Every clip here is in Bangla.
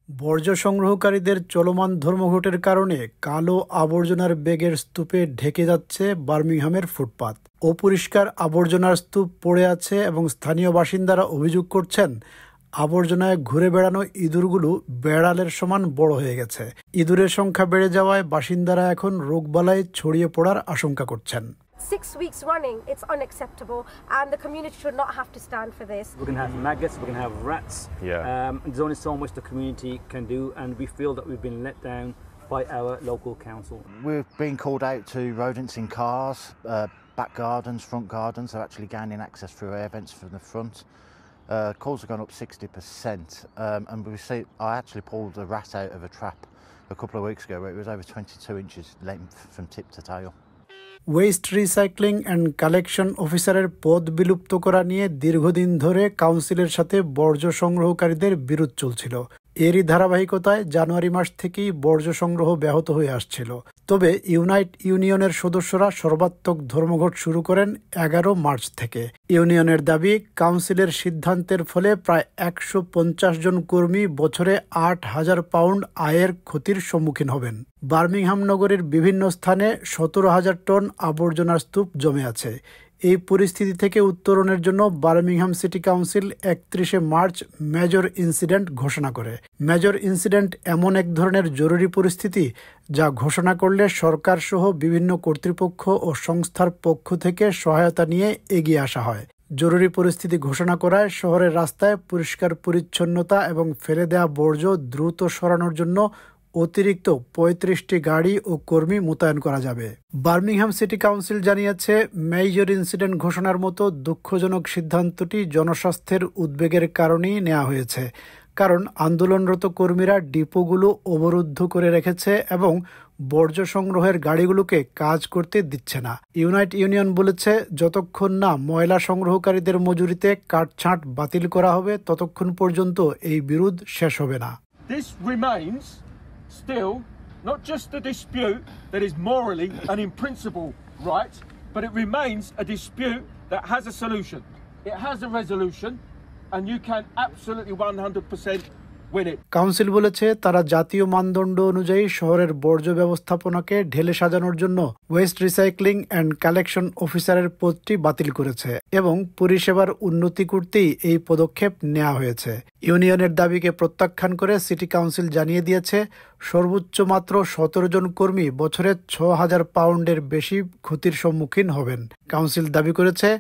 বর্জ্য সংগ্রহকারীদের চলমান ধর্মঘটের কারণে কালো আবর্জনার ব্যাগের স্তূপে ঢেকে যাচ্ছে বার্মিংহামের ফুটপাত। অপরিষ্কার আবর্জনার স্তূপ পড়ে আছে এবং স্থানীয় বাসিন্দারা অভিযোগ করছেন আবর্জনায় ঘুরে বেড়ানো ইঁদুরগুলো বেড়ালের সমান বড় হয়ে গেছে। ইঁদুরের সংখ্যা বেড়ে যাওয়ায় বাসিন্দারা এখন রোগবালাই ছড়িয়ে পড়ার আশঙ্কা করছেন। 6 weeks running, it's unacceptable, and the community should not have to stand for this. We're going to have maggots, we're going to have rats. There's only so much the community can do, and we feel that we've been let down by our local council. We've been called out to rodents in cars, back gardens, front gardens. They're actually gaining access through air vents from the front. Calls have gone up 60%, and I actually pulled a rat out of a trap a couple of weeks ago where it was over 22 inches length from tip to tail. West recycling and collection অফিসারের পদ বিলুপ্ত করা নিয়ে দীর্ঘদিন ধরে কাউন্সিলের সাথে বর্জ্য সংগ্রহকারীদের বিরোধ চলছিল। এরই ধারাবাহিকতায় জানুয়ারি মাস থেকেই বর্জ্য সংগ্রহ ব্যাহত হয়ে আসছিল। তবে ইউনাইট ইউনিয়নের সদস্যরা সর্বাত্মক ধর্মঘট শুরু করেন 11 মার্চ থেকে। ইউনিয়নের দাবি, কাউন্সিলের সিদ্ধান্তের ফলে প্রায় 150 জন কর্মী বছরে 8,000 পাউন্ড আয়ের ক্ষতির সম্মুখীন হবেন। বার্মিংহাম নগরীর বিভিন্ন স্থানে 17,000 টন আবর্জনার স্তূপ জমে আছে। এই পরিস্থিতি থেকে উত্তরণের জন্য Birmingham city council 31 March major incident ঘোষণা করে। মেজর ইনসিডেন্ট এমন এক ধরনের জরুরি পরিস্থিতি যা ঘোষণা করলে সরকার সহ বিভিন্ন কর্তৃপক্ষ ও সংস্থার পক্ষ থেকে সহায়তা নিয়ে এগিয়ে আসা হয়। জরুরি পরিস্থিতি ঘোষণা করায় শহরের রাস্তায় পরিষ্কার পরিচ্ছন্নতা এবং ফেলে দেওয়া বর্জ্য দ্রুত সরানোর জন্য অতিরিক্ত 35টি গাড়ি ও কর্মী মোতায়েন করা যাবে। বার্মিংহাম সিটি কাউন্সিল জানিয়েছে, মেজর ইনসিডেন্ট ঘোষণার মতো দুঃখজনক সিদ্ধান্তটি জনস্বাস্থ্যের উদ্বেগের কারণেই নেওয়া হয়েছে, কারণ আন্দোলনরত কর্মীরা ডিপোগুলো অবরুদ্ধ করে রেখেছে এবং বর্জ্য সংগ্রহের গাড়িগুলোকে কাজ করতে দিচ্ছে না। ইউনাইট ইউনিয়ন বলেছে, যতক্ষণ না ময়লা সংগ্রহকারীদের মজুরিতে কাটছাঁট বাতিল করা হবে ততক্ষণ পর্যন্ত এই বিরোধ শেষ হবে না। Still, not just a dispute that is morally and in principle right, but it remains a dispute that has a solution. It has a resolution, and you can absolutely 100% win it. Council বলেছে, তারা জাতীয় মানদণ্ড অনুযায়ী শহরের বর্জ্য ব্যবস্থাপনাকে ঢেলে সাজানোর জন্য ওয়েস্ট রিসাইক্লিং অ্যান্ড কালেকশন অফিসারের পদটি বাতিল করেছে এবং পরিষেবার উন্নতি করতেই এই পদক্ষেপ নেওয়া হয়েছে। ইউনিয়নের দাবিকে প্রত্যাখ্যান করে সিটি কাউন্সিল জানিয়ে দিয়েছে, সর্বোচ্চ মাত্র 17 জন কর্মী বছরে 6,000 পাউন্ডের বেশি ক্ষতির সম্মুখীন হবেন। কাউন্সিল দাবি করেছে,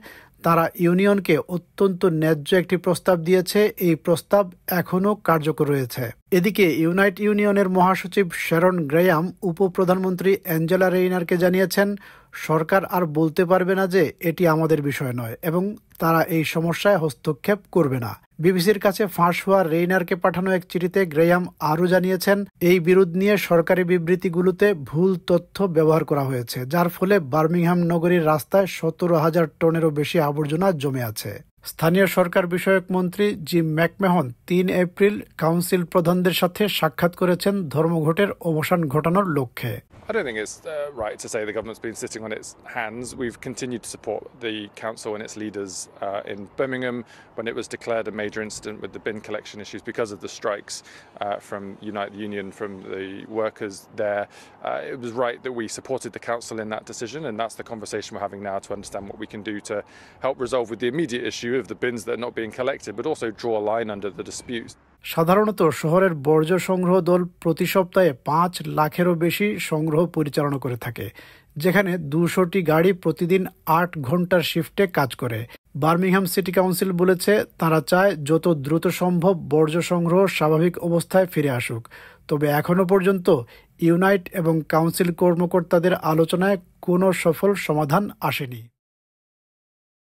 তারা ইউনিয়নকে অত্যন্ত ন্যায্য একটি প্রস্তাব দিয়েছে। এই প্রস্তাব এখনও কার্যকর রয়েছে। এদিকে ইউনাইট ইউনিয়নের মহাসচিব শ্যারন গ্রেয়াম উপপ্রধানমন্ত্রী অ্যাঞ্জেলা রেইনারকে জানিয়েছেন, সরকার আর বলতে পারবে না যে এটি আমাদের বিষয় নয় এবং তারা এই সমস্যায় হস্তক্ষেপ করবে না। বিবিসির কাছে ফাঁস হওয়া রেইনারকে পাঠানো এক চিঠিতে গ্রেয়াম আরও জানিয়েছেন, এই বিরোধ নিয়ে সরকারি বিবৃতিগুলোতে ভুল তথ্য ব্যবহার করা হয়েছে, যার ফলে বার্মিংহাম নগরীর রাস্তায় 17,000 টনেরও বেশি আবর্জনা জমে আছে। স্থানীয় সরকার বিষয়ক মন্ত্রী জিম ম্যাকমেহন 3 এপ্রিল কাউন্সিল প্রধানদের সাথে সাক্ষাৎ করেছেন ধর্মঘটের অবসান ঘটানোর লক্ষ্যে। I don't think it's right to say the government's been sitting on its hands. We've continued to support the council and its leaders in Birmingham when it was declared a major incident with the bin collection issues because of the strikes from Unite the Union, from the workers there. It was right that we supported the council in that decision, and that's the conversation we're having now to understand what we can do to help resolve with the immediate issue of the bins that are not being collected, but also draw a line under the disputes. সাধারণত শহরের বর্জ্য সংগ্রহ দল প্রতি সপ্তাহে 5 লাখেরও বেশি সংগ্রহ পরিচালনা করে থাকে, যেখানে 200টি গাড়ি প্রতিদিন 8 ঘন্টার শিফটে কাজ করে। বার্মিংহাম সিটি কাউন্সিল বলেছে, তারা চায় যত দ্রুত সম্ভব বর্জ্য সংগ্রহ স্বাভাবিক অবস্থায় ফিরে আসুক। তবে এখনও পর্যন্ত ইউনাইট এবং কাউন্সিল কর্মকর্তাদের আলোচনায় কোনো সফল সমাধান আসেনি।